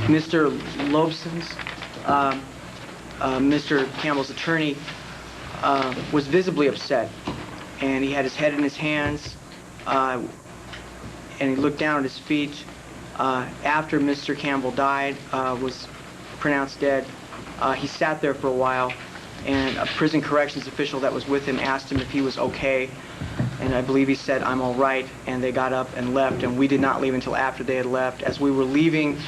Mr. Lobson's, Mr. Campbell's attorney, was visibly upset, and he had his head in his hands, and he looked down at his feet. After Mr. Campbell died, was pronounced dead, he sat there for a while, and a prison corrections official that was with him asked him if he was okay, and I believe he said, "I'm all right," and they got up and left, and we did not leave until after they had left. As we were leaving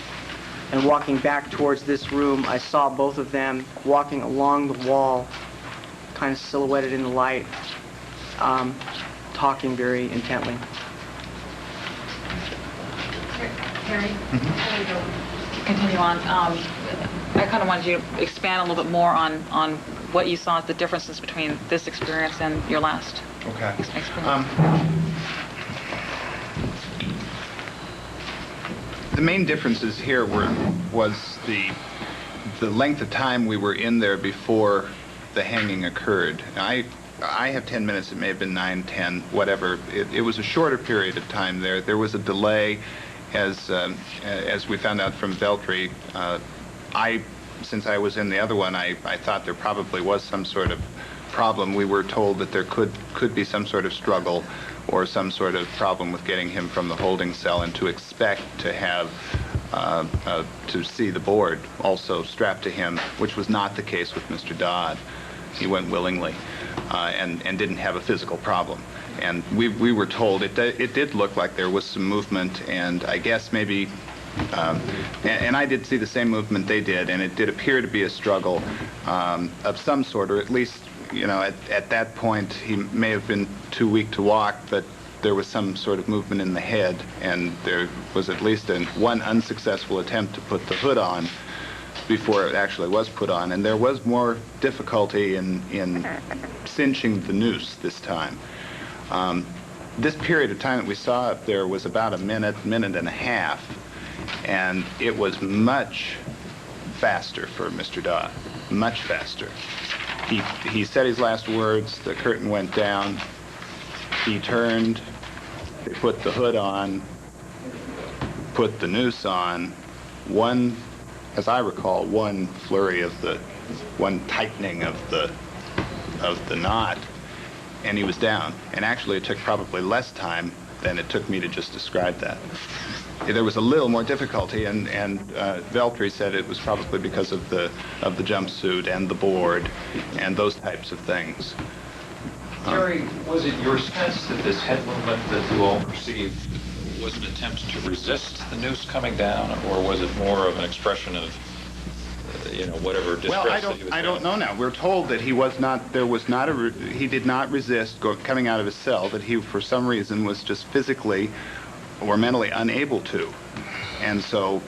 and walking back towards this room, I saw both of them walking along the wall, kind of silhouetted in the light, talking very intently. Harry, before we go continue on, I kind of wanted you to expand a little bit more on what you saw as the differences between this experience and your last experience. The main differences here was the length of time we were in there before the hanging occurred. I have 10 minutes. It may have been 9, 10, whatever. It was a shorter period of time there. There was a delay, as we found out from Veltri. Since I was in the other one, I thought there probably was some sort of problem. We were told that there could be some sort of struggle or some sort of problem with getting him from the holding cell, and to expect to have to see the board also strapped to him, which was not the case with Mr. Dodd. He went willingly and didn't have a physical problem. And we were told it did look like there was some movement, and I guess maybe and I did see the same movement they did, and it did appear to be a struggle of some sort, or at least, you know, at that point he may have been too weak to walk, but there was some sort of movement in the head, and there was at least one unsuccessful attempt to put the hood on before it actually was put on, and there was more difficulty in cinching the noose this time. This period of time that we saw up there was about a minute and a half, and it was much faster for Mr. Dodd, much faster. He said his last words, the curtain went down, he turned, they put the hood on, put the noose on, as I recall, one flurry of one tightening of the knot, and he was down. And actually it took probably less time than it took me to just describe that. There was a little more difficulty, and Veltri said it was probably because of the jumpsuit and the board and those types of things. Jerry, was it your sense that this head movement that you all perceived was an attempt to resist the noose coming down, or was it more of an expression of, whatever distress that he was feeling? I don't know now. We're told that he did not resist coming out of his cell, that he, for some reason, was just physically or mentally unable to. And so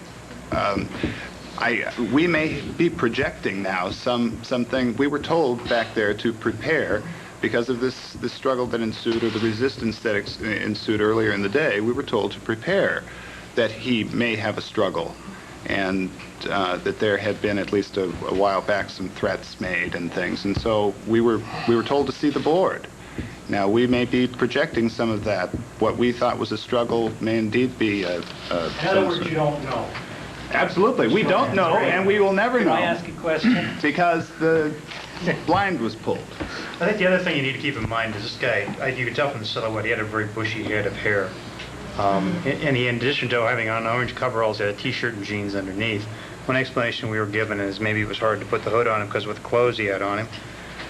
we may be projecting now something. We were told back there to prepare because of this struggle that ensued, or the resistance that ensued earlier in the day. We were told to prepare that he may have a struggle, and that there had been, at least a while back, some threats made and things. And so we were told to see the board. Now, we may be projecting some of that. What we thought was a struggle may indeed be a... In other words, you don't know. Absolutely. We don't know, and we will never know. Can I ask a question? Because the blind was pulled. I think the other thing you need to keep in mind is this guy, you could tell from the silhouette, he had a very bushy head of hair. And he, in addition to having on orange coveralls, had a t-shirt and jeans underneath. One explanation we were given is maybe it was hard to put the hood on him because with the clothes he had on him.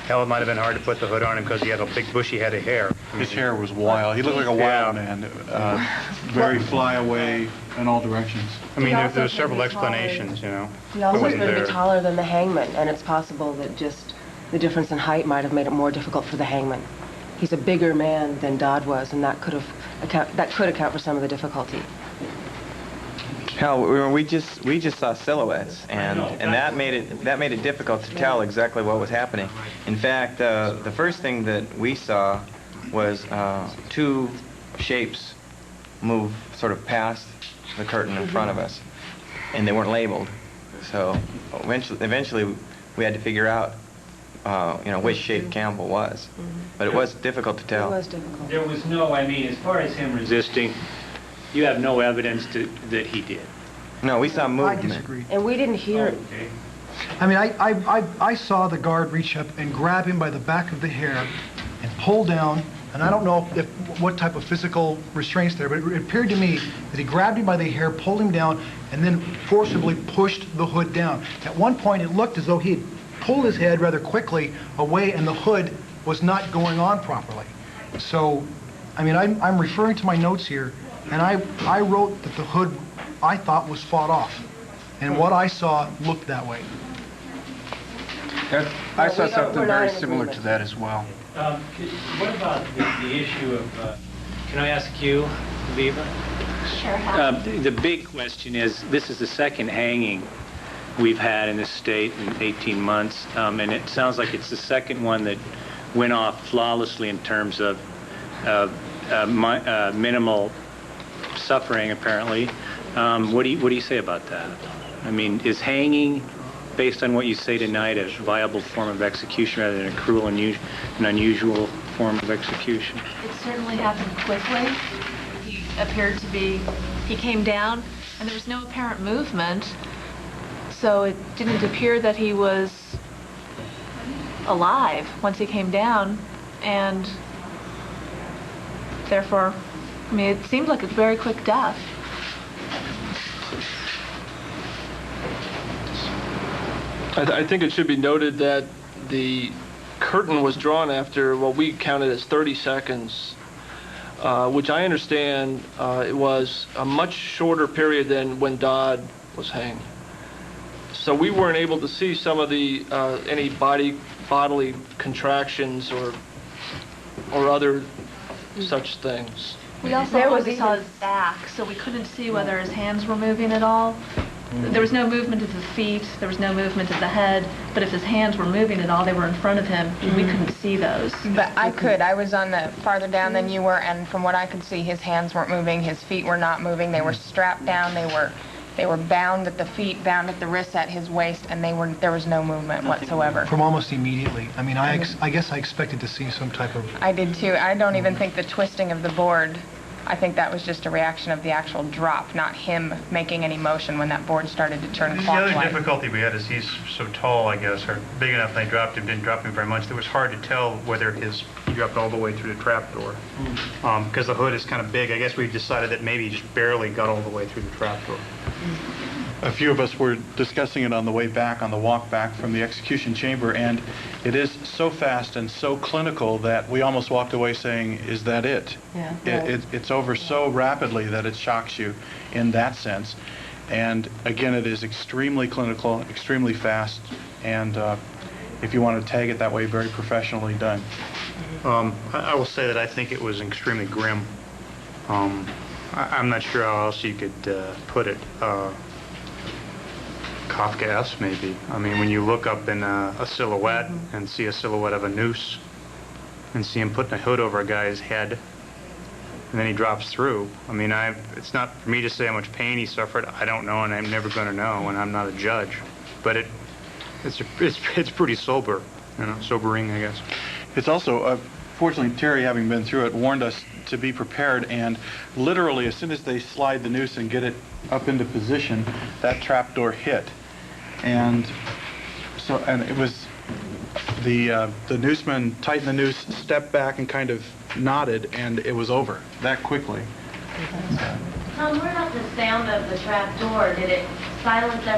Hell, it might have been hard to put the hood on him because he had a big bushy head of hair. His hair was wild. He looked like a wild man. Very fly away in all directions. I mean, there were several explanations, you know. He also was going to be taller than the hangman, and it's possible that just the difference in height might have made it more difficult for the hangman. He's a bigger man than Dodd was, and that could account for some of the difficulty. Hell, we just saw silhouettes, and that made it difficult to tell exactly what was happening. In fact, the first thing that we saw was two shapes move sort of past the curtain in front of us, and they weren't labeled. So eventually we had to figure out which shape Campbell was. But it was difficult to tell. It was difficult. There was no, as far as him resisting, you have no evidence that he did. No, we saw I movement. disagree. And we didn't hear it. I mean, I saw the guard reach up and grab him by the back of the hair and pull down, and I don't know what type of physical restraints there, but it appeared to me that he grabbed him by the hair, pulled him down, and then forcibly pushed the hood down. At one point, it looked as though he had pulled his head rather quickly away, and the hood was not going on properly. So, I mean, I'm referring to my notes here, and I wrote that the hood, I thought, was fought off. And what I saw looked that way. we're I saw not something very in similar agreement. to that as well. What about the issue of, can I ask you, Viva? Sure. The big question is, this is the second hanging we've had in this state in 18 months, and it sounds like it's the second one that went off flawlessly in terms of minimal suffering, apparently. What do you say about that? I mean, is hanging, based on what you say tonight, a viable form of execution rather than a cruel and unusual form of execution? It certainly happened quickly. He appeared to be, he came down and there was no apparent movement, so it didn't appear that he was alive once he came down, and therefore, I mean, it seemed like a very quick death. I think it should be noted that the curtain was drawn after what we counted as 30 seconds, which I understand it was a much shorter period than when Dodd was hanged. So we weren't able to see some of the any bodily contractions or other such things. We also only saw his back, so we couldn't see whether his hands were moving at all. There was no movement of the feet, there was no movement of the head, but if his hands were moving at all, they were in front of him, and we couldn't see those. But I could. I was on the farther down than you were, and from what I could see, his hands weren't moving, his feet were not moving. They were strapped down. They were bound at the feet, bound at the wrists, at his waist, and there was no movement whatsoever. From almost immediately. I mean, I guess I expected to see some type of... I did too. I don't even think the twisting of the board, I think that was just a reaction of the actual drop, not him making any motion when that board started to turn The clockwise. other difficulty we had is he's so tall, I guess, or big enough they dropped him, didn't drop him very much. It was hard to tell whether he dropped all the way through the trapdoor. Because the hood is kind of big, I guess we decided that maybe he just barely got all the way through the trapdoor. A few of us were discussing it on the way back, on the walk back from the execution chamber, and it is so fast and so clinical that we almost walked away saying, is that it? Yeah. It's over so rapidly that it shocks you in that sense. And again, it is extremely clinical, extremely fast, and if you want to tag it that way, very professionally done. I will say that I think it was extremely grim. I'm not sure how else you could put it. Kafkaesque, maybe. I mean, when you look up in a silhouette and see a silhouette of a noose and see him putting a hood over a guy's head, and then he drops through. I mean, it's not for me to say how much pain he suffered. I don't know, and I'm never going to know, and I'm not a judge. But it's pretty sober, you know, sobering, I guess. It's also, fortunately, Terry, having been through it, warned us to be prepared, and literally, as soon as they slide the noose and get it up into position, that trapdoor hit. And so, and it was the nooseman tightened the noose, stepped back, and kind of nodded, and it was over that quickly. Tom, what about the sound of the trap door? Did it silence everything?